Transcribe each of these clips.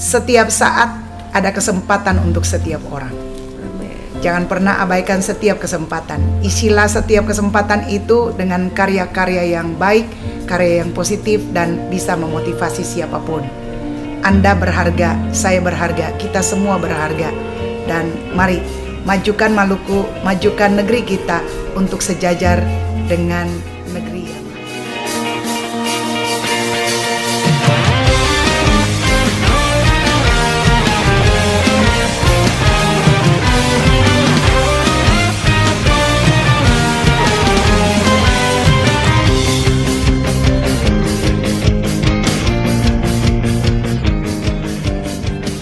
setiap saat ada kesempatan untuk setiap orang. Jangan pernah abaikan setiap kesempatan. Isilah setiap kesempatan itu dengan karya-karya yang baik, karya yang positif, dan bisa memotivasi siapapun. Anda berharga, saya berharga, kita semua berharga. Dan mari majukan Maluku, majukan negeri kita untuk sejajar dengan negeri yang lain.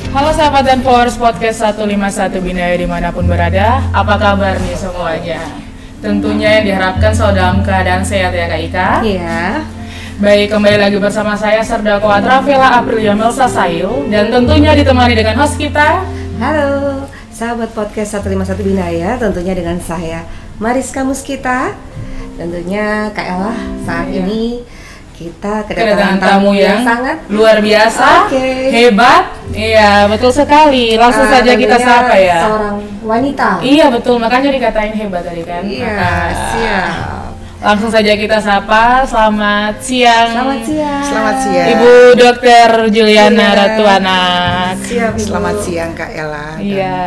Halo sahabat dan followers podcast 151 Binaya dimanapun berada, apa kabar nih semuanya? Tentunya yang diharapkan selalu dalam keadaan sehat ya Kak Ika? Iya. Baik, kembali lagi bersama saya Serdako Atrafela Aprilia Melsa Sail, dan tentunya ditemani dengan host kita. Halo sahabat podcast 151 Binaya, tentunya dengan saya Mariska Muskita. Tentunya Kak Ella saat ini kita kedatangan tamu yang sangat luar biasa, hebat. Iya, betul sekali. Langsung saja kita sapa ya. Seorang wanita. Iya, betul. Makanya dikatain hebat tadi kan. Iya, siap. Langsung saja kita sapa. Selamat siang. Selamat siang. Selamat siang. Ibu Dr. Juliana Ratu Anak. Siap, Ibu. Selamat siang Kak Ella. Iya.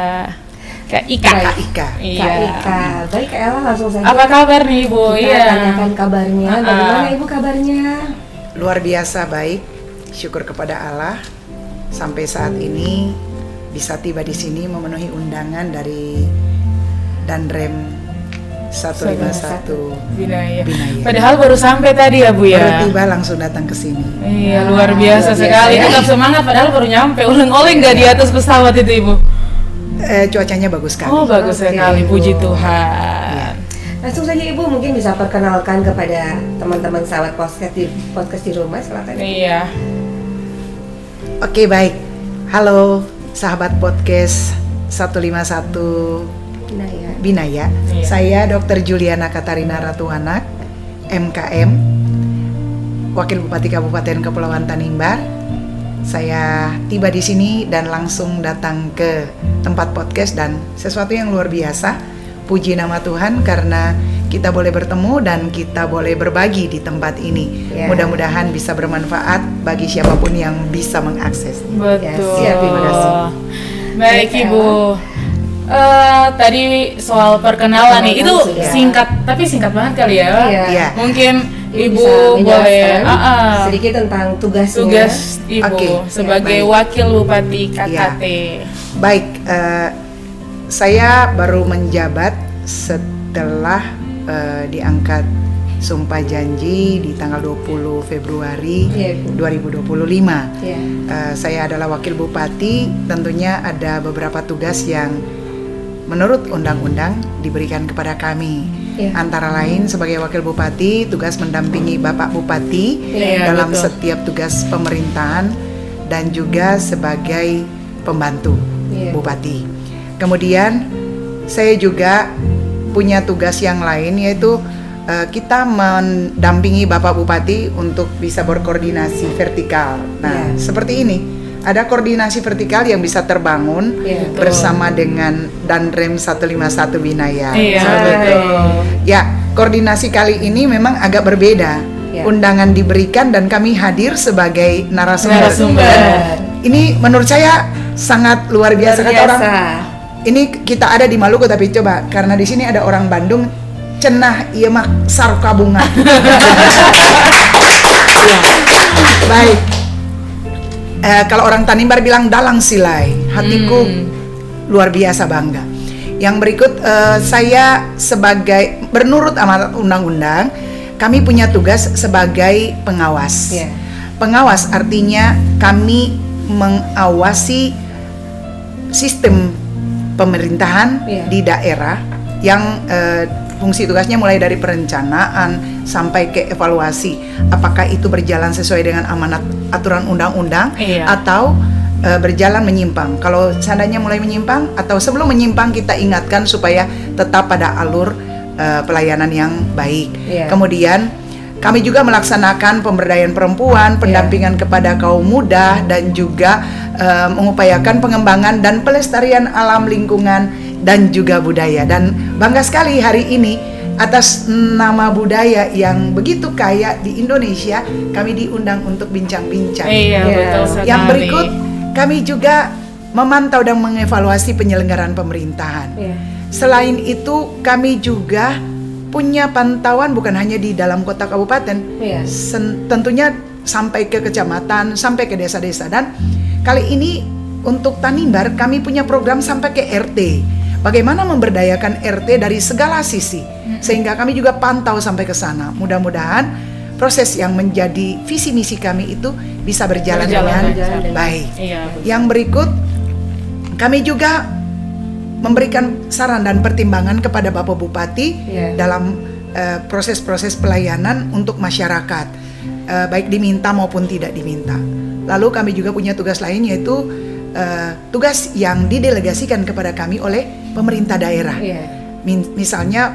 Kak Ika. Kak Ika. Iya. Kak Ika. Baik Kak Ella, langsung saja. Apa kabar nih Ibu? Kita tanyakan kabarnya. Bagaimana Ibu kabarnya? Luar biasa baik. Syukur kepada Allah. Sampai saat ini bisa tiba di sini memenuhi undangan dari Danrem 151 Binaya. Binaya. Padahal baru sampai tadi ya Bu ya. Baru tiba langsung datang ke sini. Iya, luar biasa luar biasa sekali. ya. Tetap semangat padahal baru nyampe. Oleng-oleng nggak di atas pesawat itu Ibu? Cuacanya bagus sekali. Oh, bagus Oke, sekali. Puji Ibu. Tuhan. Langsung saja Ibu mungkin bisa perkenalkan kepada teman-teman sahabat podcast di rumah, silakan. Iya. Oke, baik. Halo sahabat podcast 151 Binaya. Iya. Saya Dr. Juliana Katarina Ratu Anak, MKM, Wakil Bupati Kabupaten Kepulauan Tanimbar. Saya tiba di sini dan langsung datang ke tempat podcast dan sesuatu yang luar biasa. Puji nama Tuhan karena kita boleh bertemu dan kita boleh berbagi di tempat ini. Ya. Mudah-mudahan bisa bermanfaat bagi siapapun yang bisa mengakses. Betul. Ya, siap, terima kasih. Baik Ibu. Tadi soal perkenalan nih, itu Sudah. singkat, tapi singkat banget kali ya. Iya. Mungkin Ibu bisa boleh menjelaskan sedikit tentang tugasnya. tugas Ibu Oke, sebagai baik. Wakil Bupati KKT. Baik, saya baru menjabat setelah diangkat sumpah janji di tanggal 20 Februari Iya, Bu. 2025. Iya. Saya adalah Wakil Bupati, tentunya ada beberapa tugas yang menurut undang-undang diberikan kepada kami. Iya. Antara lain sebagai Wakil Bupati, tugas mendampingi Bapak Bupati Iya, dalam betul. setiap tugas pemerintahan dan juga sebagai pembantu Iya. Bupati. Kemudian saya juga punya tugas yang lain, yaitu kita mendampingi Bapak Bupati untuk bisa berkoordinasi vertikal. Nah, Iya. seperti ini. Ada koordinasi vertikal yang bisa terbangun Iya, betul. bersama dengan Danrem 151 Binaya. Iya, Seperti itu. betul. Ya, koordinasi kali ini memang agak berbeda. Iya. Undangan diberikan dan kami hadir sebagai narasumber. Narasumber. Ini menurut saya sangat luar biasa. Kata orang, Biasa. ini kita ada di Maluku tapi coba karena di sini ada orang Bandung cenah ieu mah sarka bunga. Ya. Baik. Kalau orang Tanimbar bilang dalang silai, hatiku luar biasa bangga. Yang berikut saya sebagai menurut amanat undang-undang kami punya tugas sebagai pengawas. Iya. Pengawas artinya kami mengawasi sistem pemerintahan Iya. di daerah yang fungsi tugasnya mulai dari perencanaan sampai ke evaluasi apakah itu berjalan sesuai dengan amanat aturan undang-undang Iya. atau berjalan menyimpang. Kalau seandainya mulai menyimpang atau sebelum menyimpang kita ingatkan supaya tetap pada alur pelayanan yang baik. Iya. Kemudian Kami juga melaksanakan pemberdayaan perempuan, pendampingan kepada kaum muda, dan juga mengupayakan pengembangan dan pelestarian alam lingkungan dan juga budaya. Dan bangga sekali hari ini atas nama budaya yang begitu kaya di Indonesia, kami diundang untuk bincang-bincang. Iya, betul sekali. Yang berikut, kami juga memantau dan mengevaluasi penyelenggaraan pemerintahan. Selain itu, kami juga punya pantauan bukan hanya di dalam kota kabupaten, tentunya sampai ke kecamatan, sampai ke desa-desa. Dan kali ini untuk Tanimbar kami punya program sampai ke RT. Bagaimana memberdayakan RT dari segala sisi, sehingga kami juga pantau sampai ke sana. Mudah-mudahan proses yang menjadi visi misi kami itu bisa berjalan dengan baik. Yang berikut, kami juga memberikan saran dan pertimbangan kepada Bapak Bupati dalam proses-proses pelayanan untuk masyarakat, baik diminta maupun tidak diminta. Lalu kami juga punya tugas lain, yaitu tugas yang didelegasikan kepada kami oleh pemerintah daerah. Misalnya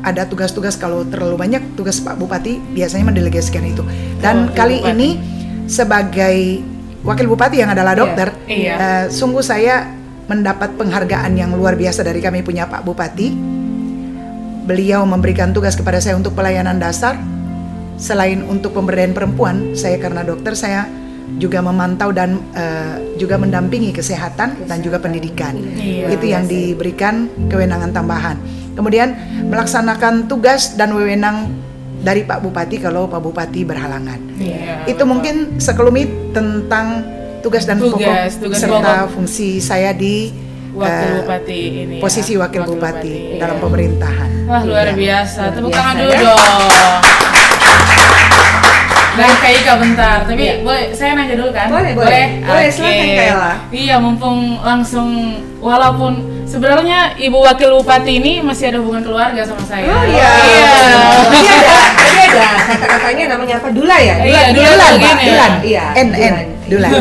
ada tugas-tugas, kalau terlalu banyak tugas Pak Bupati biasanya mendelegasikan itu. Dan kali ini sebagai Wakil Bupati yang adalah dokter, sungguh saya mendapat penghargaan yang luar biasa dari kami punya Pak Bupati. Beliau memberikan tugas kepada saya untuk pelayanan dasar. Selain untuk pemberdayaan perempuan, saya karena dokter, saya juga memantau dan juga mendampingi kesehatan dan juga pendidikan. Itu yang diberikan kewenangan tambahan. Kemudian melaksanakan tugas dan wewenang dari Pak Bupati kalau Pak Bupati berhalangan. Itu mungkin sekelumit tentang tugas dan pokok serta fungsi saya di Wakil Bupati ini, posisi Wakil Bupati dalam pemerintahan. Wah, luar biasa. Tepuk tangan dulu dong. Dan Kak Ika bentar, tapi boleh saya nanya dulu kan? Boleh, silakan Kak Ella. Iya, mumpung langsung, walaupun sebenarnya Ibu Wakil Bupati ini masih ada hubungan keluarga sama saya. Oh iya. Tadi ada kata-katanya namanya apa? Dula ya? Dulan. Dulan.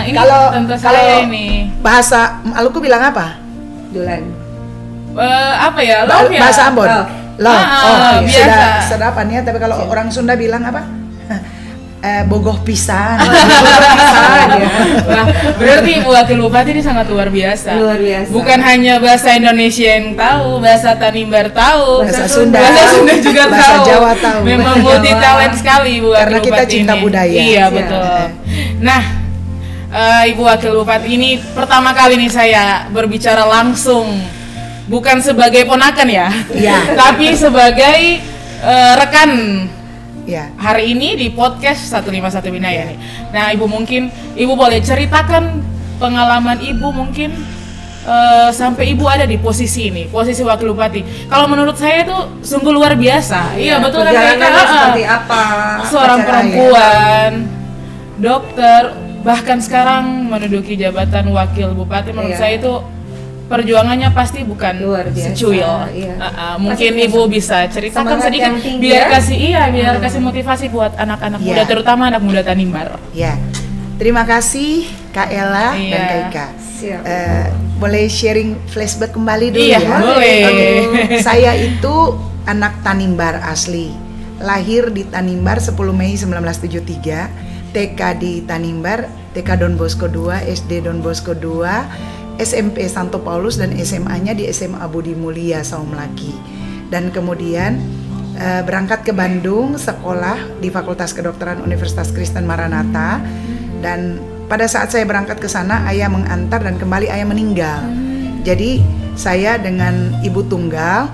Ini Kalau ini bahasa Maluku bilang apa? Dulan. Apa ya? Love ya? Bahasa Ambon. Love. Biasa. Sudah sedapannya, tapi kalau orang Sunda bilang apa? Bogoh pisan. Nah, berarti Ibu Wakil Bupati ini sangat luar biasa. Bukan hanya bahasa Indonesia yang tahu, bahasa Tanimbar tahu, bahasa Sunda juga bahasa tahu. Jawa tahu. Memang multi talent sekali Ibu Wakil Karena kita Bupati cinta ini. budaya. Iya, betul. Nah, Ibu Wakil Bupati ini pertama kali nih saya berbicara langsung, bukan sebagai ponakan ya, tapi sebagai rekan. Hari ini di podcast 151 Binaya nih. Nah, Ibu mungkin Ibu boleh ceritakan pengalaman Ibu mungkin sampai Ibu ada di posisi ini, posisi Wakil Bupati. Kalau menurut saya itu sungguh luar biasa. Iya, betul kan? Seperti apa? Seorang perempuan, dokter, bahkan sekarang menduduki jabatan Wakil Bupati. Menurut saya itu perjuangannya pasti bukan secuil. Mungkin Ibu bisa ceritakan sedikit biar kasih motivasi buat anak-anak muda, terutama anak muda Tanimbar. Terima kasih Kak Ella dan Kak Ika. Boleh sharing flashback kembali dulu ya? Boleh. Saya itu anak Tanimbar asli. Lahir di Tanimbar 10 Mei 1973. TK di Tanimbar, TK Don Bosco 2, SD Don Bosco 2, SMP Santo Paulus, dan SMA-nya di SMA Budi Mulia Saumlaki. Dan kemudian berangkat ke Bandung sekolah di Fakultas Kedokteran Universitas Kristen Maranatha. Dan pada saat saya berangkat ke sana, ayah mengantar dan kembali ayah meninggal. Jadi saya dengan ibu tunggal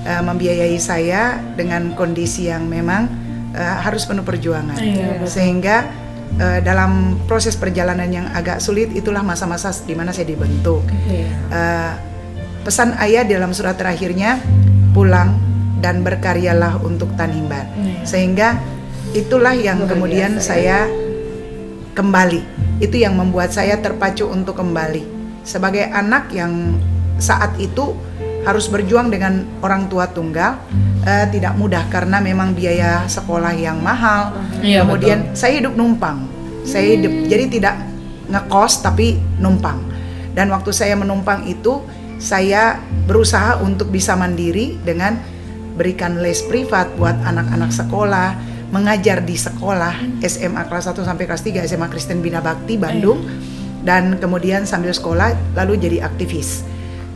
membiayai saya dengan kondisi yang memang harus penuh perjuangan. Sehingga dalam proses perjalanan yang agak sulit, itulah masa-masa di mana saya dibentuk. Pesan ayah dalam surat terakhirnya, pulang dan berkaryalah untuk Tanimbar. Sehingga itulah yang kemudian saya kembali. Itu yang membuat saya terpacu untuk kembali. Sebagai anak yang saat itu harus berjuang dengan orang tua tunggal, tidak mudah karena memang biaya sekolah yang mahal. Kemudian saya hidup numpang. Saya hidup, jadi tidak ngekos tapi numpang. Dan waktu saya menumpang itu, saya berusaha untuk bisa mandiri dengan berikan les privat buat anak-anak sekolah, mengajar di sekolah SMA kelas 1 sampai kelas 3 SMA Kristen Bina Bakti Bandung, dan kemudian sambil sekolah lalu jadi aktivis.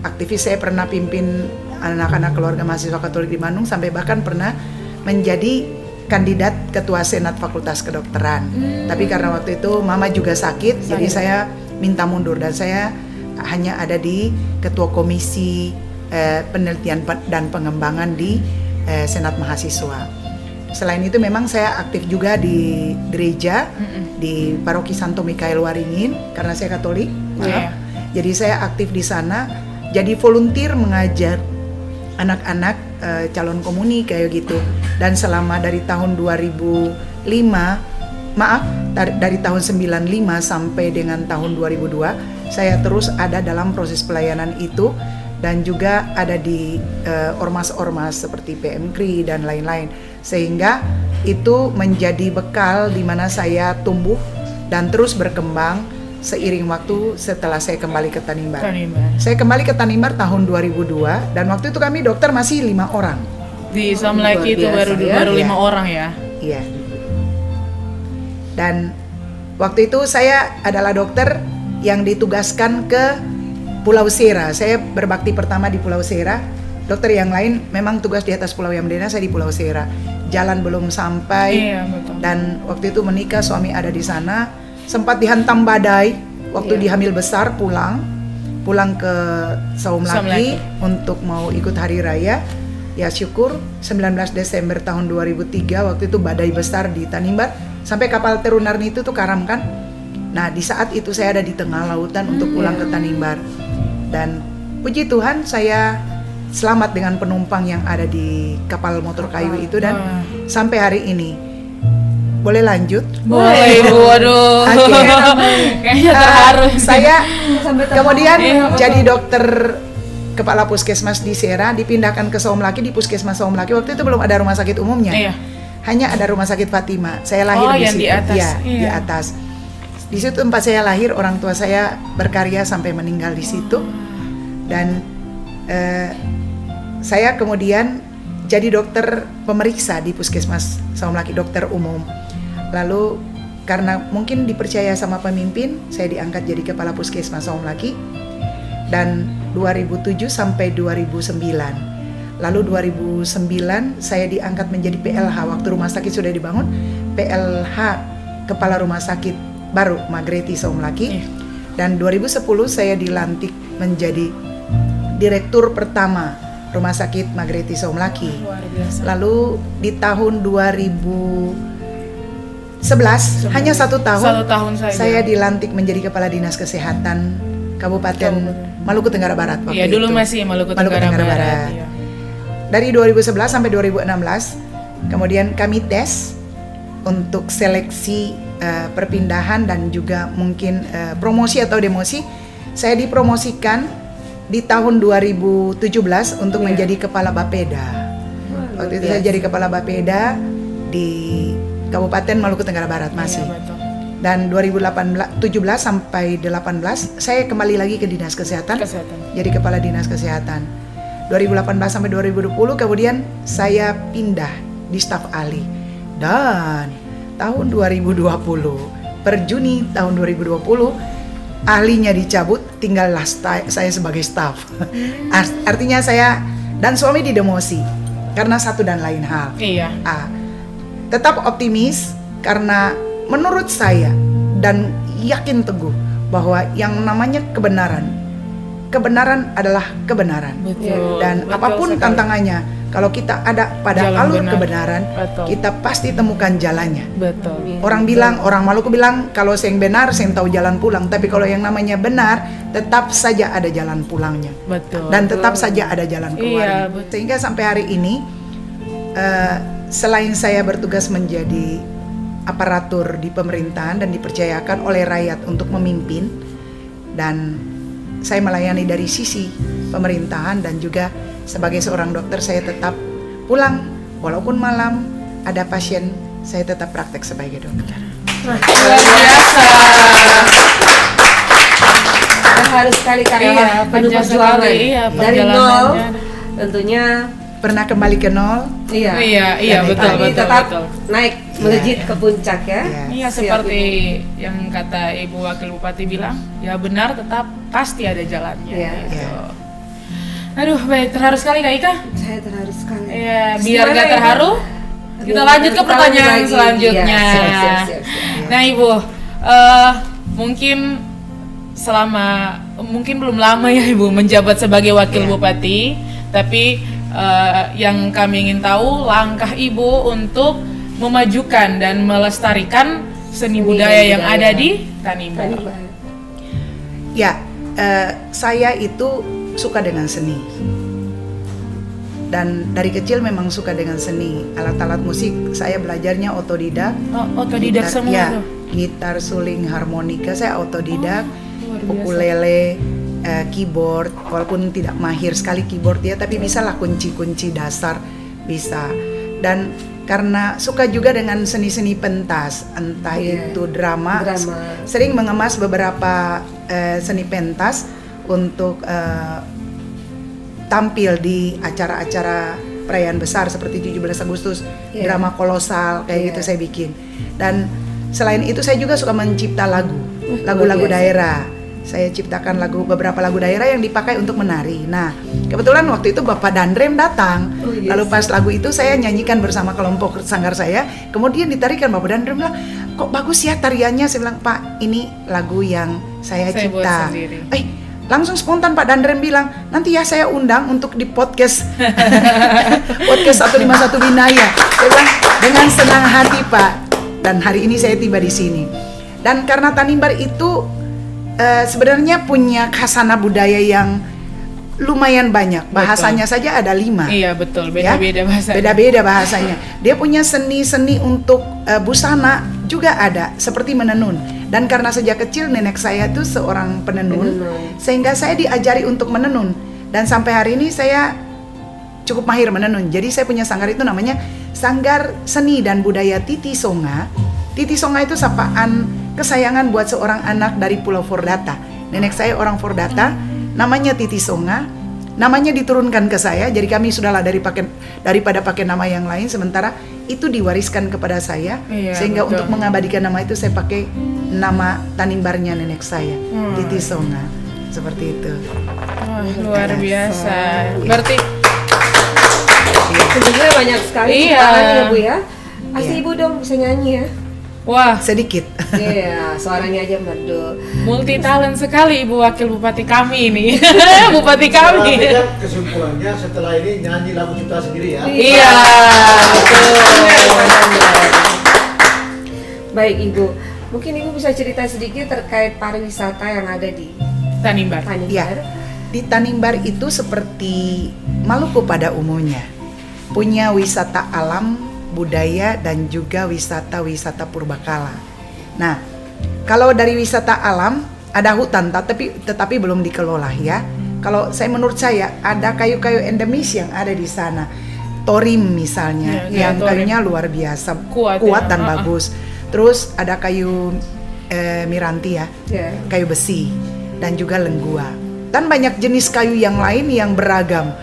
Aktivis saya pernah pimpin anak-anak keluarga mahasiswa Katolik di Bandung, sampai bahkan pernah menjadi kandidat ketua Senat Fakultas Kedokteran. Tapi karena waktu itu mama juga sakit, jadi saya minta mundur dan saya hanya ada di ketua komisi penelitian dan pengembangan di Senat Mahasiswa. Selain itu memang saya aktif juga di gereja, di Paroki Santo Mikael Waringin karena saya Katolik. Jadi saya aktif di sana, jadi volunteer mengajar anak-anak calon komuni kayak gitu. Dan selama dari tahun 2005, dari tahun 95 sampai dengan tahun 2002, saya terus ada dalam proses pelayanan itu. Dan juga ada di ormas-ormas seperti PMKRI dan lain-lain, sehingga itu menjadi bekal di mana saya tumbuh dan terus berkembang seiring waktu setelah saya kembali ke Tanimbar. Saya kembali ke Tanimbar tahun 2002 dan waktu itu kami dokter masih 5 orang. Di Samlaki itu baru 5 orang ya? Iya. Dan waktu itu saya adalah dokter yang ditugaskan ke Pulau Sera. Saya berbakti pertama di Pulau Sera. Dokter yang lain memang tugas di atas Pulau Yamdena, saya di Pulau Sera. Jalan belum sampai, dan waktu itu menikah, suami ada di sana. Sempat dihantam badai waktu dihamil besar, pulang ke Saumlaki untuk mau ikut hari raya. Ya syukur 19 Desember tahun 2003 waktu itu badai besar di Tanimbar sampai kapal Terunarni itu tuh karam kan. Nah di saat itu saya ada di tengah lautan untuk pulang ke Tanimbar. Dan puji Tuhan saya selamat dengan penumpang yang ada di kapal motor kayu itu dan sampai hari ini. Boleh lanjut? Boleh, waduh. Kayaknya terharu. Saya kemudian jadi dokter kepala puskesmas di Sera, dipindahkan ke Saumlaki di puskesmas Saumlaki. Waktu itu belum ada rumah sakit umumnya. Hanya ada rumah sakit Fatima. Saya lahir di situ. Di atas. Di atas. Di situ tempat saya lahir, orang tua saya berkarya sampai meninggal di situ. Dan saya kemudian jadi dokter pemeriksa di puskesmas Saumlaki, dokter umum. Lalu karena mungkin dipercaya sama pemimpin, saya diangkat jadi kepala puskesmas Saumlaki. Dan 2007 sampai 2009. Lalu 2009 saya diangkat menjadi PLH waktu rumah sakit sudah dibangun. PLH kepala rumah sakit baru Magreti Saumlaki. Dan 2010 saya dilantik menjadi direktur pertama rumah sakit Magreti Saumlaki. Lalu di tahun 2011 hanya 1 tahun saya dilantik menjadi kepala dinas kesehatan Kabupaten Maluku Tenggara Barat waktu itu. Dulu masih Maluku Tenggara Barat. Iya. Dari 2011 sampai 2016, kemudian kami tes untuk seleksi perpindahan dan juga mungkin promosi atau demosi. Saya dipromosikan di tahun 2017 untuk menjadi kepala Bapeda. Waktu itu saya jadi kepala Bapeda di Kabupaten Maluku Tenggara Barat masih. Dan 2017 sampai 18 saya kembali lagi ke Dinas Kesehatan. Jadi kepala Dinas Kesehatan. 2018 sampai 2020 kemudian saya pindah di staf ahli. Dan tahun 2020 per Juni tahun 2020 ahlinya dicabut, tinggallah saya sebagai staf. Artinya saya dan suami didemosi karena satu dan lain hal. Tetap optimis karena menurut saya dan yakin teguh bahwa yang namanya kebenaran adalah kebenaran. Dan apapun tantangannya, kalau kita ada pada alur kebenaran, kita pasti temukan jalannya. Orang Maluku bilang kalau saya yang benar, saya yang tahu jalan pulang. Tapi kalau yang namanya benar, tetap saja ada jalan pulangnya. Dan tetap saja ada jalan keluar. Sehingga sampai hari ini, selain saya bertugas menjadi aparatur di pemerintahan dan dipercayakan oleh rakyat untuk memimpin, dan saya melayani dari sisi pemerintahan dan juga sebagai seorang dokter saya tetap pulang walaupun malam ada pasien, saya tetap praktek sebagai dokter. Luar biasa. Harus sekali penuh perjuangan dari nol. Tentunya pernah kembali ke nol. Iya, betul, tetap betul. naik melejit ke puncak ya. Iya, seperti yang kata Ibu Wakil Bupati bilang, ya benar tetap pasti ada jalannya. Gitu. Aduh, baik, terharu sekali Kak Ika. Saya terharu sekali. Iya, biar gak terharu, kita lanjut ke pertanyaan selanjutnya. Siap. Nah Ibu, mungkin belum lama ya Ibu menjabat sebagai Wakil Bupati, tapi yang kami ingin tahu langkah Ibu untuk memajukan dan melestarikan seni budaya yang ada di Tanimbar. Ya, saya itu suka dengan seni. Dan dari kecil memang suka dengan seni. Alat-alat musik saya belajarnya otodidak. Otodidak semua ya, tuh? Gitar, suling, harmonika saya otodidak. Ukulele, keyboard, walaupun tidak mahir sekali keyboard ya, tapi bisa lah kunci-kunci dasar bisa. Dan karena suka juga dengan seni-seni pentas, entah itu drama, sering mengemas beberapa seni pentas untuk tampil di acara-acara perayaan besar seperti 17 Agustus, drama kolosal kayak gitu saya bikin. Dan selain itu saya juga suka mencipta lagu-lagu daerah. Saya ciptakan beberapa lagu daerah yang dipakai untuk menari. Nah, kebetulan waktu itu Bapak Dandrem datang. Lalu pas lagu itu saya nyanyikan bersama kelompok sanggar saya. Kemudian ditarikan Bapak Dandrem bilang, kok bagus ya tariannya. Saya bilang, Pak, ini lagu yang saya cipta. Langsung spontan Pak Dandrem bilang, nanti ya saya undang untuk di podcast podcast 151 Binaya. Saya bilang, dengan senang hati Pak. Dan hari ini saya tiba di sini. Dan karena Tanimbar itu sebenarnya punya khasana budaya yang lumayan banyak. Bahasanya saja ada 5. Iya betul, beda-beda bahasanya. Beda-beda bahasanya. Dia punya seni-seni untuk busana juga ada, seperti menenun. Dan karena sejak kecil nenek saya tuh seorang penenun, sehingga saya diajari untuk menenun. Dan sampai hari ini saya cukup mahir menenun. Jadi saya punya sanggar itu namanya Sanggar Seni dan Budaya Titi Songa. Titi Songa itu sapaan kesayangan buat seorang anak dari Pulau Fordata. Nenek saya orang Fordata, namanya Titi Songa. Namanya diturunkan ke saya, jadi kami sudahlah daripada pakai nama yang lain, sementara itu diwariskan kepada saya, sehingga untuk mengabadikan nama itu saya pakai nama Tanimbarnya nenek saya, Titi Songa, seperti itu. Luar biasa. Berarti sebenarnya banyak sekali ciptaan ya Bu ya. Pasti Ibu dong bisa nyanyi ya. Wah, sedikit. Iya, suaranya aja merdu. Multi talent sekali Ibu Wakil Bupati kami ini. Bupati kami. Kan kesimpulannya setelah ini nyanyi lagu cipta sendiri ya. Iya, betul. Baik Ibu, mungkin Ibu bisa cerita sedikit terkait pariwisata yang ada di Tanimbar. Ya, di Tanimbar itu seperti Maluku pada umumnya, punya wisata alam, budaya, dan juga wisata-wisata purbakala. Nah, kalau dari wisata alam ada hutan tetapi belum dikelola ya. Kalau menurut saya ada kayu-kayu endemis yang ada di sana. Torim misalnya, yang kayunya luar biasa, kuat dan bagus. Terus ada kayu miranti ya, kayu besi, dan juga lenggua. Dan banyak jenis kayu yang lain yang beragam.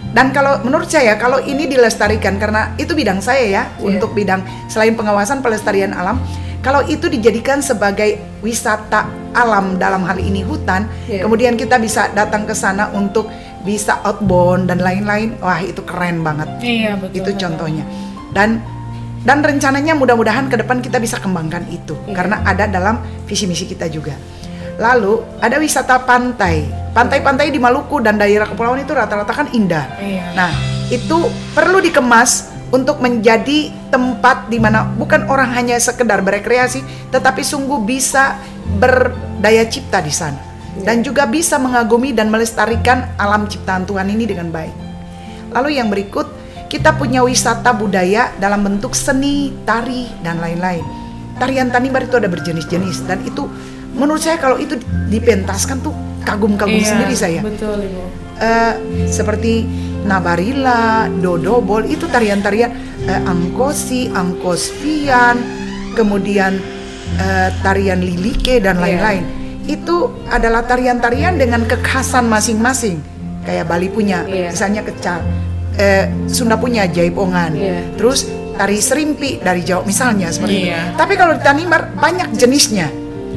Dan kalau menurut saya, kalau ini dilestarikan, karena itu bidang saya ya, untuk bidang selain pengawasan pelestarian alam, kalau itu dijadikan sebagai wisata alam dalam hal ini hutan, kemudian kita bisa datang ke sana untuk bisa outbound dan lain-lain, wah itu keren banget. Iya betul. Itu contohnya. Dan rencananya mudah-mudahan ke depan kita bisa kembangkan itu, karena ada dalam visi misi kita juga. Lalu ada wisata pantai. Pantai-pantai di Maluku dan daerah kepulauan itu rata-rata kan indah. Nah, itu perlu dikemas untuk menjadi tempat di mana bukan orang hanya sekedar berekreasi, tetapi sungguh bisa berdaya cipta di sana. Dan juga bisa mengagumi dan melestarikan alam ciptaan Tuhan ini dengan baik. Lalu yang berikut, kita punya wisata budaya dalam bentuk seni, tari, dan lain-lain. Tarian Tanimbar itu ada berjenis-jenis, dan itu menurut saya kalau itu dipentaskan tuh kagum-kagum sendiri saya. Betul Ibu. Seperti Nabarila, Dodobol, itu tarian-tarian Angkosi, Angkosvian, kemudian tarian Lilike dan lain-lain. Itu adalah tarian-tarian dengan kekhasan masing-masing. Kayak Bali punya, misalnya Sunda punya Jaipongan, terus tari serimpi dari Jawa misalnya seperti itu. Tapi kalau di Tanimbar banyak jenisnya,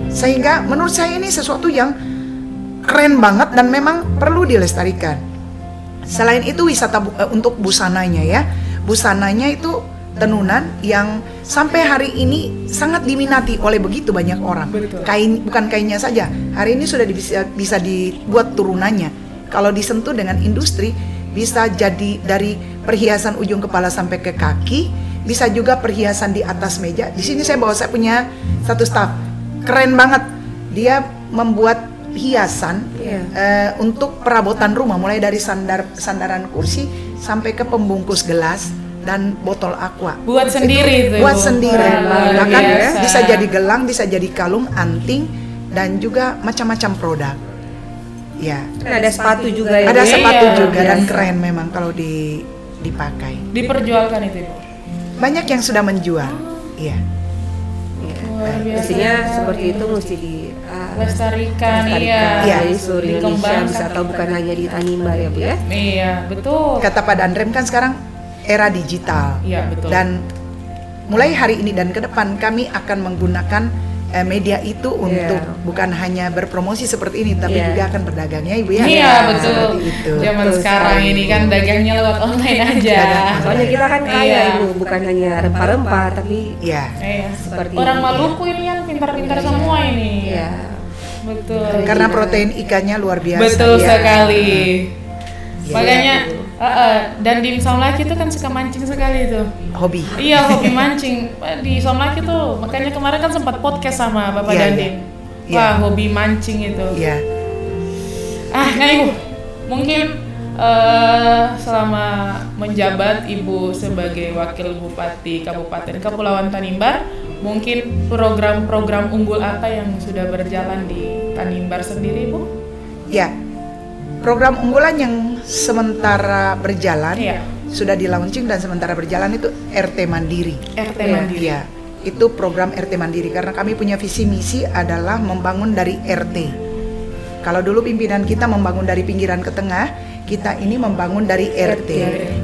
sehingga menurut saya ini sesuatu yang keren banget dan memang perlu dilestarikan. Selain itu wisata untuk busananya ya, busananya itu tenunan yang sampai hari ini sangat diminati oleh begitu banyak orang. Kain, bukan kainnya saja, hari ini sudah bisa dibuat turunannya. Kalau disentuh dengan industri, bisa jadi dari perhiasan ujung kepala sampai ke kaki, bisa juga perhiasan di atas meja. Di sini saya punya satu staff, keren banget. Dia membuat hiasan untuk perabotan rumah, mulai dari sandaran kursi sampai ke pembungkus gelas dan botol aqua. Buat sendiri itu. Buat sendiri. Bahkan biasa. bisa jadi gelang, bisa jadi kalung, anting, dan juga macam-macam produk. Ya. Ada sepatu juga ya. Ada sepatu juga biasa. dan keren memang kalau dipakai. Diperjualkan itu, Ibu. Banyak yang sudah menjual. Iya. Biasanya seperti itu mesti lestarikan, dari seluruh Indonesia, bisa dikembangkan. atau bukan hanya di Tanimbar ya Bu ya. Iya, betul. Kata Pak Dandrem kan sekarang era digital. Iya, betul. Dan mulai hari ini dan ke depan kami akan menggunakan media itu untuk bukan hanya berpromosi seperti ini, tapi juga akan berdagangnya Ibu ya. Iya, betul. Seperti itu. Zaman sekarang ini kan dagangnya lewat online aja. Soalnya kita kan kaya Ibu, bukan hanya rempah-rempah tapi Iya. seperti Orang Maluku ini kan pintar-pintar semua ini. Iya. Betul. Karena protein ikannya luar biasa. Betul ya. sekali. Makanya dan di Somlaki itu kan suka mancing sekali itu. Hobi. Iya, hobi mancing. Di Somlaki tuh makanya kemarin kan sempat podcast sama Bapak Dandim. Wah, hobi mancing itu. Iya. Nah Ibu, mungkin selama menjabat Ibu sebagai Wakil Bupati Kabupaten Kepulauan Tanimbar, mungkin program-program unggul apa yang sudah berjalan di Tanimbar sendiri, Bu? Ya, program unggulan yang sementara berjalan sudah di launching dan sementara berjalan itu RT Mandiri. RT Mandiri. Ya, itu program RT Mandiri karena kami punya visi misi adalah membangun dari RT. Kalau dulu pimpinan kita membangun dari pinggiran ke tengah, kita ini membangun dari RT.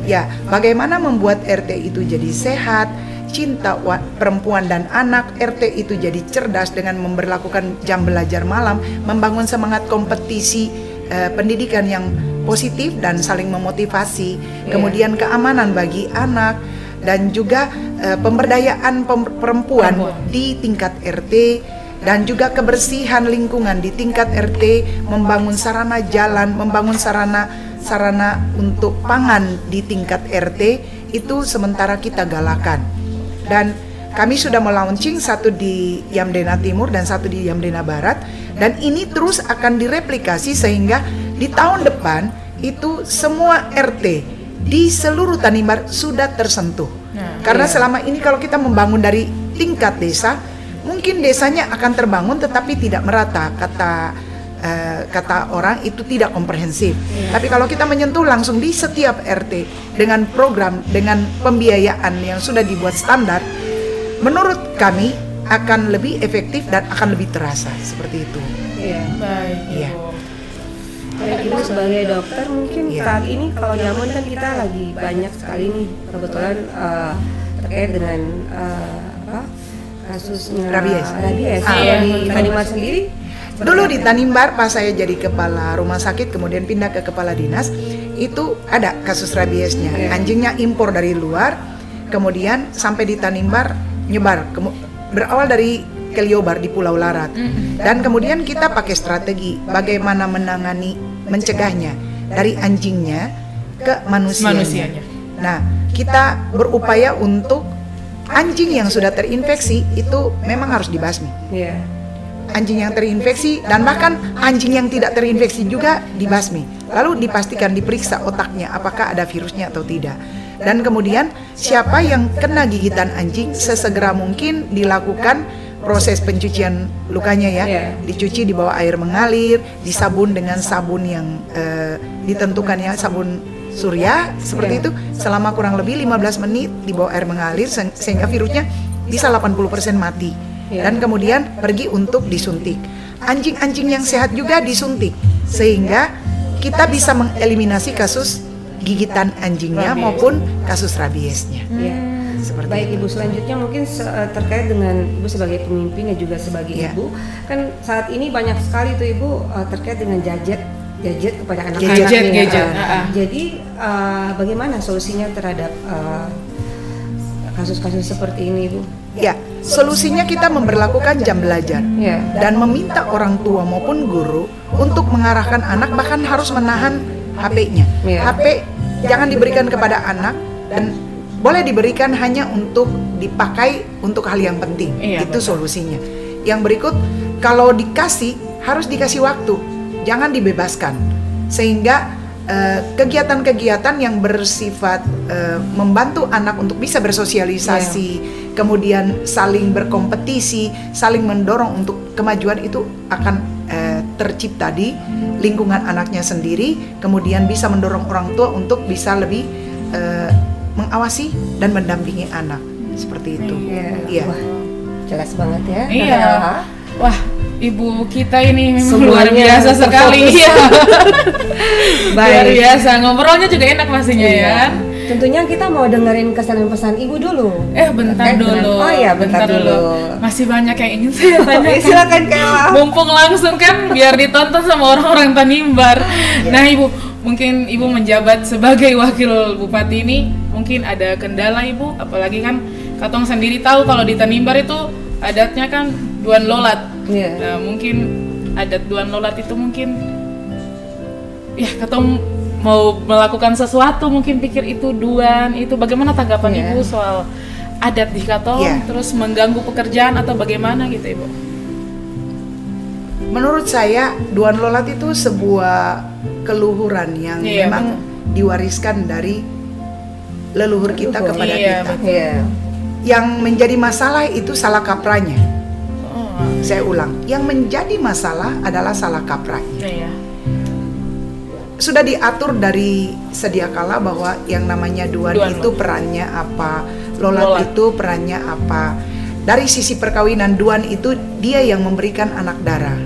Ya, bagaimana membuat RT itu jadi sehat, cinta perempuan dan anak, RT itu jadi cerdas dengan memberlakukan jam belajar malam, membangun semangat kompetisi pendidikan yang positif dan saling memotivasi, kemudian keamanan bagi anak dan juga pemberdayaan perempuan di tingkat RT dan juga kebersihan lingkungan di tingkat RT, membangun sarana jalan, membangun sarana untuk pangan di tingkat RT itu sementara kita galakan. Dan kami sudah melaunching satu di Yamdena Timur dan satu di Yamdena Barat, dan ini terus akan direplikasi sehingga di tahun depan itu semua RT di seluruh Tanimbar sudah tersentuh. Karena selama ini kalau kita membangun dari tingkat desa, mungkin desanya akan terbangun tetapi tidak merata, kata orang itu tidak komprehensif. Tapi kalau kita menyentuh langsung di setiap RT dengan program, dengan pembiayaan yang sudah dibuat standar, menurut kami akan lebih efektif dan akan lebih terasa seperti itu. Iya. Baik. Iya. Ibu sebagai dokter mungkin saat ini kalau nyaman kan kita lagi banyak sekali nih kebetulan terkait dengan kasusnya rabies. Di Tanimbar sendiri. Dulu di Tanimbar pas saya jadi kepala rumah sakit kemudian pindah ke kepala dinas, itu ada kasus rabiesnya. Anjingnya impor dari luar, kemudian sampai di Tanimbar nyebar, berawal dari Keliobar di Pulau Larat. Dan kemudian kita pakai strategi bagaimana menangani, mencegahnya dari anjingnya ke manusianya. Nah, kita berupaya untuk anjing yang sudah terinfeksi itu memang harus dibasmi. Anjing yang terinfeksi dan bahkan anjing yang tidak terinfeksi juga dibasmi. Lalu dipastikan diperiksa otaknya apakah ada virusnya atau tidak. Dan kemudian siapa yang kena gigitan anjing sesegera mungkin dilakukan proses pencucian lukanya dicuci di bawah air mengalir, disabun dengan sabun yang ditentukan sabun surya seperti itu selama kurang lebih 15 menit di bawah air mengalir sehingga virusnya bisa 80% mati. Dan kemudian pergi untuk disuntik. Anjing-anjing yang sehat juga disuntik sehingga kita bisa mengeliminasi kasus gigitan anjingnya maupun kasus rabiesnya. Ya. Seperti Baik itu. Ibu, selanjutnya mungkin terkait dengan Ibu sebagai pemimpin dan juga sebagai ibu, kan saat ini banyak sekali tuh Ibu terkait dengan gadget kepada anak-anak. Gadget. Jadi bagaimana solusinya terhadap kasus-kasus seperti ini Ibu? Ya, solusinya kita memberlakukan jam belajar dan meminta orang tua maupun guru untuk mengarahkan anak, bahkan harus menahan HP-nya. HP jangan diberikan kepada anak dan boleh diberikan hanya untuk dipakai untuk hal yang penting. Itu solusinya. Yang berikut, kalau dikasih harus dikasih waktu, jangan dibebaskan. Sehingga kegiatan-kegiatan yang bersifat membantu anak untuk bisa bersosialisasi, kemudian saling berkompetisi, saling mendorong untuk kemajuan itu akan tercipta di lingkungan anaknya sendiri, kemudian bisa mendorong orang tua untuk bisa lebih mengawasi dan mendampingi anak, seperti itu. Iya. Wah, jelas banget ya. Iya. Wah, Ibu kita ini memang luar biasa sekali. Iya. Luar biasa, ngobrolnya juga enak pastinya ya. Tentunya kita mau dengerin kesan dan pesan Ibu dulu. Bentar dulu. Oh iya, bentar dulu. Masih banyak yang ingin saya tanya. Silakan Kak. Mumpung langsung kan biar ditonton sama orang-orang Tanimbar. Nah Ibu, mungkin Ibu menjabat sebagai wakil bupati ini, mungkin ada kendala Ibu, apalagi kan Katong sendiri tahu kalau di Tanimbar itu adatnya kan Duan Lolat. Nah, mungkin adat Duan Lolat itu mungkin ya Katong mau melakukan sesuatu mungkin pikir itu duan, itu bagaimana tanggapan Ibu soal adat di Katong terus mengganggu pekerjaan atau bagaimana gitu Ibu? Menurut saya Duan Lolat itu sebuah keluhuran yang memang diwariskan dari leluhur kita kepada kita. Yang menjadi masalah itu salah kaprahnya. Saya ulang, yang menjadi masalah adalah salah kaprahnya. Sudah diatur dari sedia kala bahwa yang namanya duan itu perannya apa, lolat itu perannya apa. Dari sisi perkawinan, duan itu dia yang memberikan anak darah.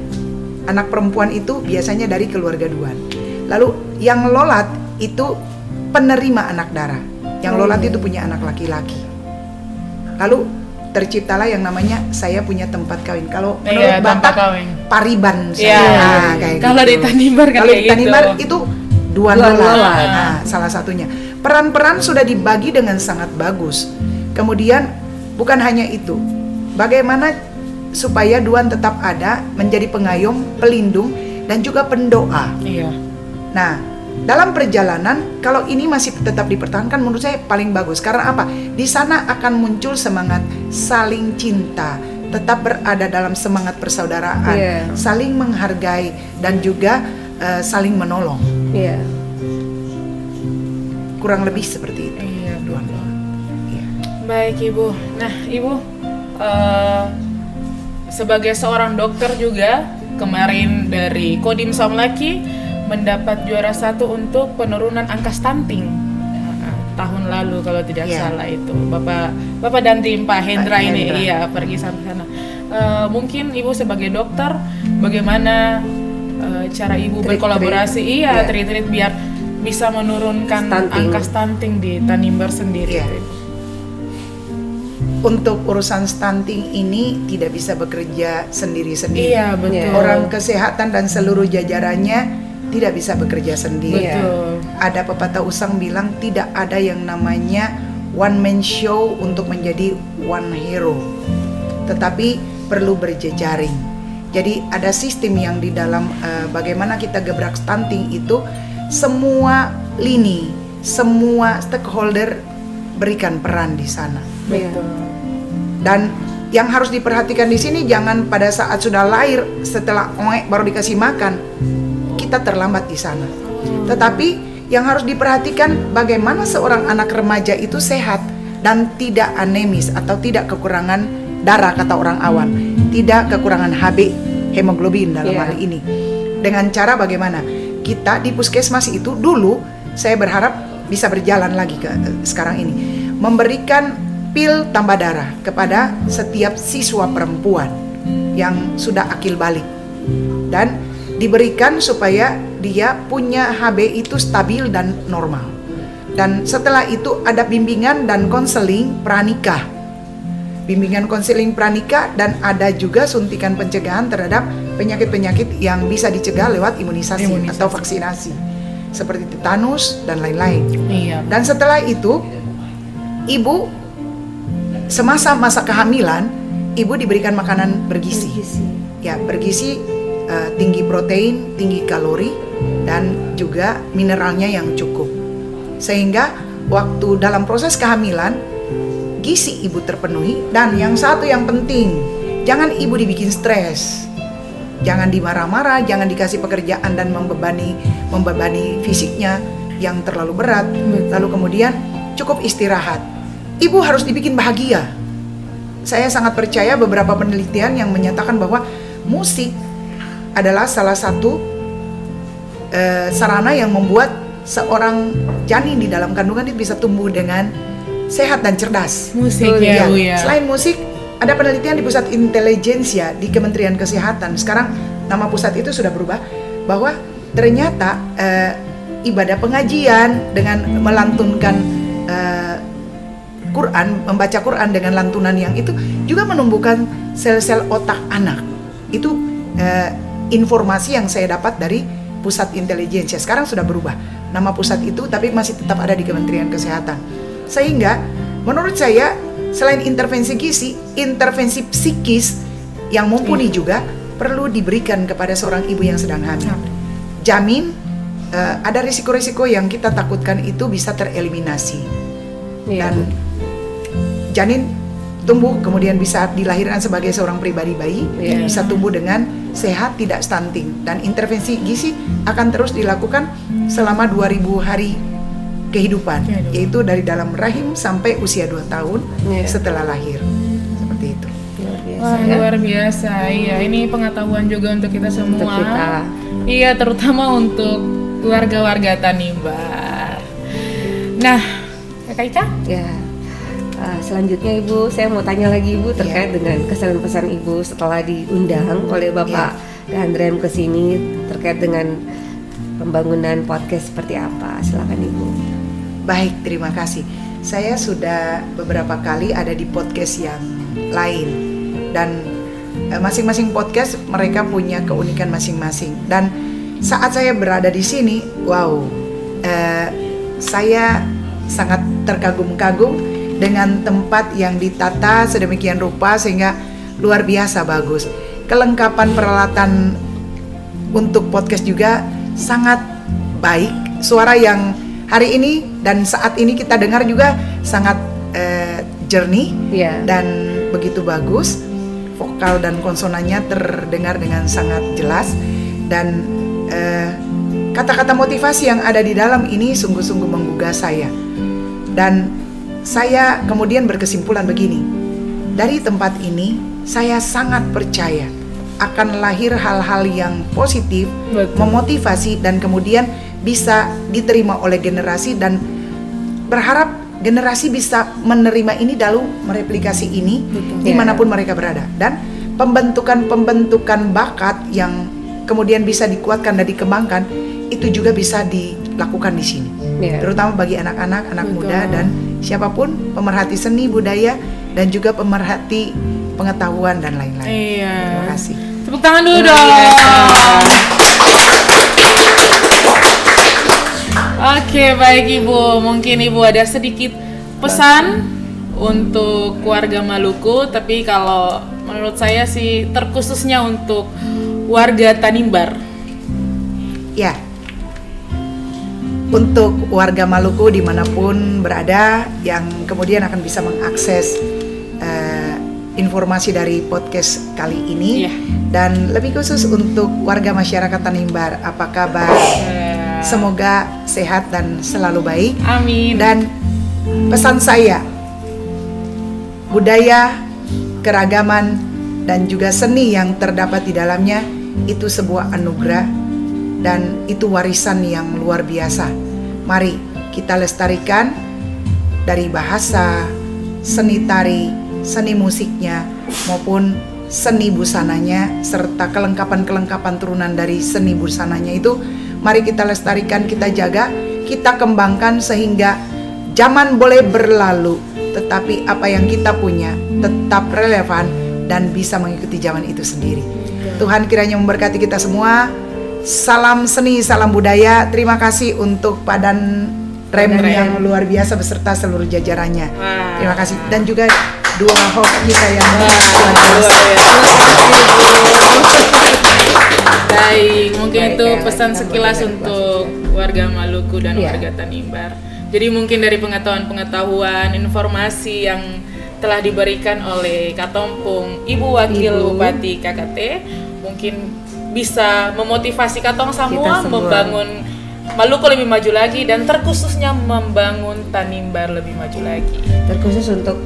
Anak perempuan itu biasanya dari keluarga duan. Lalu yang lolat itu penerima anak darah. Yang lolat itu punya anak laki-laki. Lalu terciptalah yang namanya saya punya tempat kawin. Kalau menurut Batak pariban kayak kalau gitu. Di Tanimbar kan kalau di Tanimbar gitu. itu duan lolat. Nah, salah satunya. Peran-peran sudah dibagi dengan sangat bagus. Kemudian bukan hanya itu. Bagaimana supaya duan tetap ada, menjadi pengayom, pelindung dan juga pendoa. Nah, dalam perjalanan kalau ini masih tetap dipertahankan menurut saya paling bagus. Karena apa? Di sana akan muncul semangat saling cinta, tetap berada dalam semangat persaudaraan, saling menghargai dan juga saling menolong. Kurang lebih seperti itu. Baik Ibu. Nah Ibu sebagai seorang dokter juga kemarin dari Kodim Somlaki mendapat juara 1 untuk penurunan angka stunting tahun lalu kalau tidak salah itu. Bapak dan tim Pak Hendra ini pergi sampai sana. Mungkin Ibu sebagai dokter bagaimana cara Ibu berkolaborasi treat biar bisa menurunkan angka stunting di Tanimbar sendiri. Untuk urusan stunting ini tidak bisa bekerja sendiri-sendiri. Betul. Orang kesehatan dan seluruh jajarannya tidak bisa bekerja sendiri. Ada pepatah usang bilang tidak ada yang namanya one man show untuk menjadi one hero, tetapi perlu berjejaring. Jadi ada sistem yang di dalam bagaimana kita gebrak stunting itu, semua lini, semua stakeholder berikan peran di sana. Dan yang harus diperhatikan di sini jangan pada saat sudah lahir setelah baru dikasih makan. Kita terlambat di sana. Tetapi yang harus diperhatikan bagaimana seorang anak remaja itu sehat dan tidak anemis atau tidak kekurangan darah kata orang awam, tidak kekurangan HB, hemoglobin dalam hal ini. Dengan cara bagaimana? Kita di puskesmas itu dulu saya berharap bisa berjalan lagi ke sekarang ini, memberikan pil tambah darah kepada setiap siswa perempuan yang sudah akil balik dan diberikan supaya dia punya HB itu stabil dan normal. Dan setelah itu ada bimbingan dan konseling pranikah. Bimbingan konseling pranikah dan ada juga suntikan pencegahan terhadap penyakit-penyakit yang bisa dicegah lewat imunisasi. Atau vaksinasi. Seperti tetanus dan lain-lain. Iya. Dan setelah itu ibu semasa masa kehamilan ibu diberikan makanan bergizi. Ya, bergizi, tinggi protein, tinggi kalori, dan juga mineralnya yang cukup. Sehingga waktu dalam proses kehamilan gizi ibu terpenuhi. Dan yang satu yang penting, jangan ibu dibikin stres, jangan dimarah-marah, jangan dikasih pekerjaan dan membebani fisiknya yang terlalu berat. Lalu kemudian cukup istirahat. Ibu harus dibikin bahagia. Saya sangat percaya beberapa penelitian yang menyatakan bahwa musik adalah salah satu sarana yang membuat seorang janin di dalam kandungan itu bisa tumbuh dengan sehat dan cerdas. Musik ya, Bu ya. Selain musik, ada penelitian di Pusat Intelijensia di Kementerian Kesehatan. Sekarang nama pusat itu sudah berubah, bahwa ternyata ibadah pengajian dengan melantunkan Quran, membaca Quran dengan lantunan yang itu juga menumbuhkan sel-sel otak anak. Itu informasi yang saya dapat dari Pusat Intelijensia. Sekarang sudah berubah nama pusat itu, tapi masih tetap ada di Kementerian Kesehatan. Sehingga menurut saya selain intervensi gizi, intervensi psikis yang mumpuni juga perlu diberikan kepada seorang ibu yang sedang hamil. Jamin ada risiko-risiko yang kita takutkan itu bisa tereliminasi. Dan janin tumbuh kemudian bisa dilahirkan sebagai seorang pribadi bayi, bisa tumbuh dengan sehat, tidak stunting. Dan intervensi gizi akan terus dilakukan selama 2000 hari kehidupan, yaitu dari dalam rahim sampai usia 2 tahun setelah lahir. Seperti itu. Luar biasa. Iya, ini pengetahuan juga untuk kita semua. Iya, terutama untuk warga-warga Tanimbar. Nah, Kakak Ica? Ya. Selanjutnya Ibu, saya mau tanya lagi Ibu terkait dengan kesan-pesan Ibu setelah diundang oleh Bapak Dandrem ke sini terkait dengan pembangunan podcast seperti apa. Silakan Ibu. Baik, terima kasih. Saya sudah beberapa kali ada di podcast yang lain dan masing-masing podcast mereka punya keunikan masing-masing. Dan saat saya berada di sini, wow, saya sangat terkagum-kagum dengan tempat yang ditata sedemikian rupa sehingga luar biasa bagus. Kelengkapan peralatan untuk podcast juga sangat baik. Suara yang hari ini dan saat ini kita dengar juga sangat jernih dan begitu bagus. Vokal dan konsonannya terdengar dengan sangat jelas. Dan kata-kata motivasi yang ada di dalam ini sungguh-sungguh menggugah saya. Dan saya kemudian berkesimpulan begini, dari tempat ini saya sangat percaya akan lahir hal-hal yang positif, memotivasi dan kemudian bisa diterima oleh generasi, dan berharap generasi bisa menerima ini lalu mereplikasi ini dimanapun mereka berada. Dan pembentukan bakat yang kemudian bisa dikuatkan dan dikembangkan itu juga bisa dilakukan di sini, terutama bagi anak-anak, anak muda dan siapapun pemerhati seni budaya dan juga pemerhati pengetahuan dan lain-lain. Terima kasih. Tepuk tangan dulu dong. Oke, baik Ibu. Mungkin Ibu ada sedikit pesan untuk warga Maluku, tapi kalau menurut saya sih terkhususnya untuk warga Tanimbar. Ya. Untuk warga Maluku dimanapun berada yang kemudian akan bisa mengakses informasi dari podcast kali ini, dan lebih khusus untuk warga masyarakat Tanimbar, apa kabar? Semoga sehat dan selalu baik. Amin. Dan pesan saya, budaya, keragaman dan juga seni yang terdapat di dalamnya itu sebuah anugerah dan itu warisan yang luar biasa. Mari kita lestarikan dari bahasa, seni tari, seni musiknya maupun seni busananya serta kelengkapan-kelengkapan turunan dari seni busananya itu. Mari kita lestarikan, kita jaga, kita kembangkan sehingga zaman boleh berlalu, tetapi apa yang kita punya tetap relevan dan bisa mengikuti zaman itu sendiri. Tuhan kiranya memberkati kita semua. Salam seni, salam budaya. Terima kasih untuk Pak Dan Rem yang luar biasa beserta seluruh jajarannya. Terima kasih. Dan juga dua host kita yang luar biasa. Baik, mungkin itu pesan sekilas untuk warga Maluku dan warga Tanimbar. Jadi mungkin dari pengetahuan, informasi yang telah diberikan oleh Katompung, Ibu Wakil Bupati KKT, mungkin bisa memotivasi Katong semua membangun Maluku lebih maju lagi dan terkhususnya membangun Tanimbar lebih maju lagi. Terkhusus untuk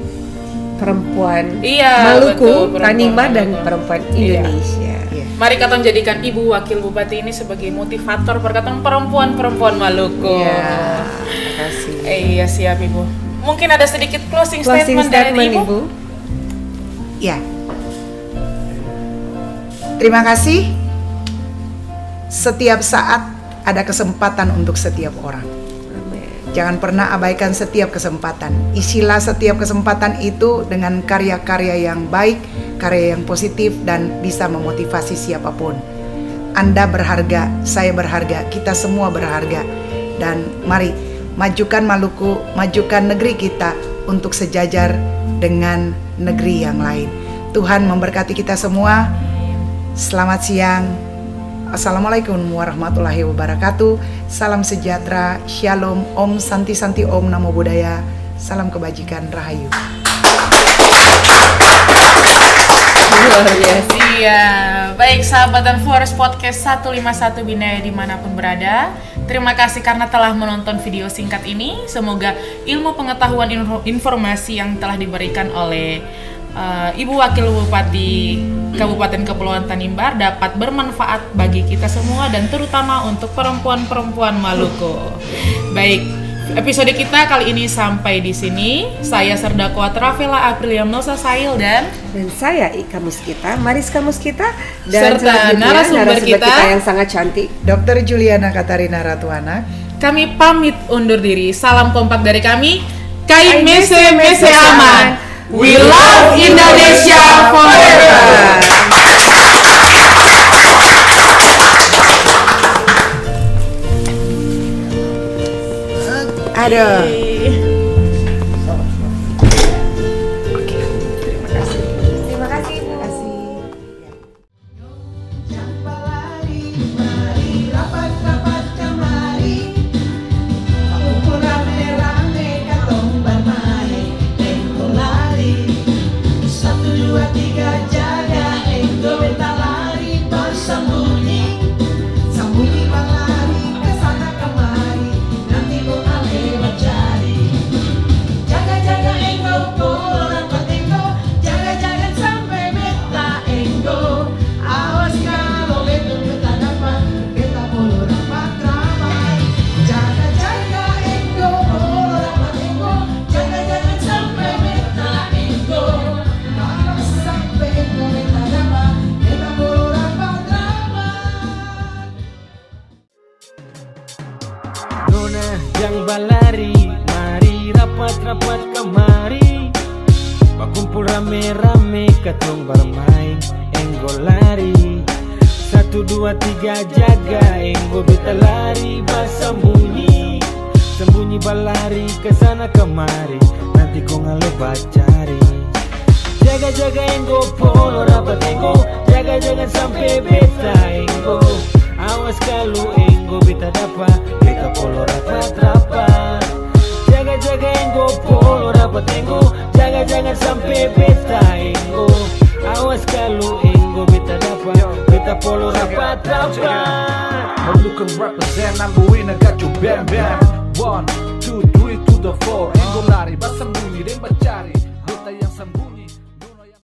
perempuan Maluku, betul, Tanimbar dan perempuan Indonesia. Mari Katong jadikan Ibu Wakil Bupati ini sebagai motivator perkataan perempuan-perempuan Maluku. Terima kasih. Iya, siap Ibu. Mungkin ada sedikit closing statement dari Ibu. Ya. Terima kasih. Setiap saat ada kesempatan untuk setiap orang. Jangan pernah abaikan setiap kesempatan. Isilah setiap kesempatan itu dengan karya-karya yang baik, karya yang positif dan bisa memotivasi siapapun. Anda berharga, saya berharga, kita semua berharga. Dan mari majukan Maluku, majukan negeri kita untuk sejajar dengan negeri yang lain. Tuhan memberkati kita semua. Selamat siang. Assalamualaikum warahmatullahi wabarakatuh. Salam sejahtera, shalom, om, santi santi, om, namo buddhaya. Salam kebajikan, rahayu. Luar biasa. Iya, baik sahabat dan Forest Podcast 151 Binaya dimanapun berada. Terima kasih karena telah menonton video singkat ini. Semoga ilmu pengetahuan informasi yang telah diberikan oleh Ibu Wakil Bupati Kabupaten Kepulauan Tanimbar dapat bermanfaat bagi kita semua dan terutama untuk perempuan-perempuan Maluku. Baik, episode kita kali ini sampai di sini. Saya Serdakwa Travela Aprilia Melsa Sail dan saya Ika Muskita, Mariska Muskita dan serta narasumber kita yang sangat cantik, Dr. Juliana Katarina Ratuana. Kami pamit undur diri. Salam kompak dari kami. Kai Mese Mese Aman. We love Indonesia forever. Aduh. Terima kasih Ibu. Mari rapat-rapat kemari, kumpul rame-rame katong bermain. Engko lari, 1, 2, 3 jaga. Engko beta lari bersembunyi, sembunyi berlari kesana kemari. Nanti kau ale mencari. Jaga-jaga engko, kau rapat engko. Jaga-jaga sampai beta engko. Awas kalau betul beta dapat, beta polo dapat ramai. Jaga-jaga engko, polo dapat engko. Jaga-jaga sampai beta engko. Kalau sampai engko beta dapat, beta polo dapat ramai. Nona yang balari, mari rapat-rapat kemari. Berkumpul rame-rame katong bermain. Enggo lari, 1, 2, 3 jaga. Enggo beta lari bersembunyi, sembunyi berlari kesana kemari. Nanti kau ngalobat cari. Jaga-jaga enggo, polo rapat enggo. Jaga-jaga sampai beta enggo. Awas kalau enggo beta dapat, beta polo rapat-rapat. Jaga-jaga enggo, polo rapat enggo. Jaga-jaga sampai beta enggo. Awas kalau enggo beta dapat, beta polo rapat-rapat. Maluku represent, I'm going to got you bam bam. 1, 2, 3 to the 4. Enggo lari bersembunyi dan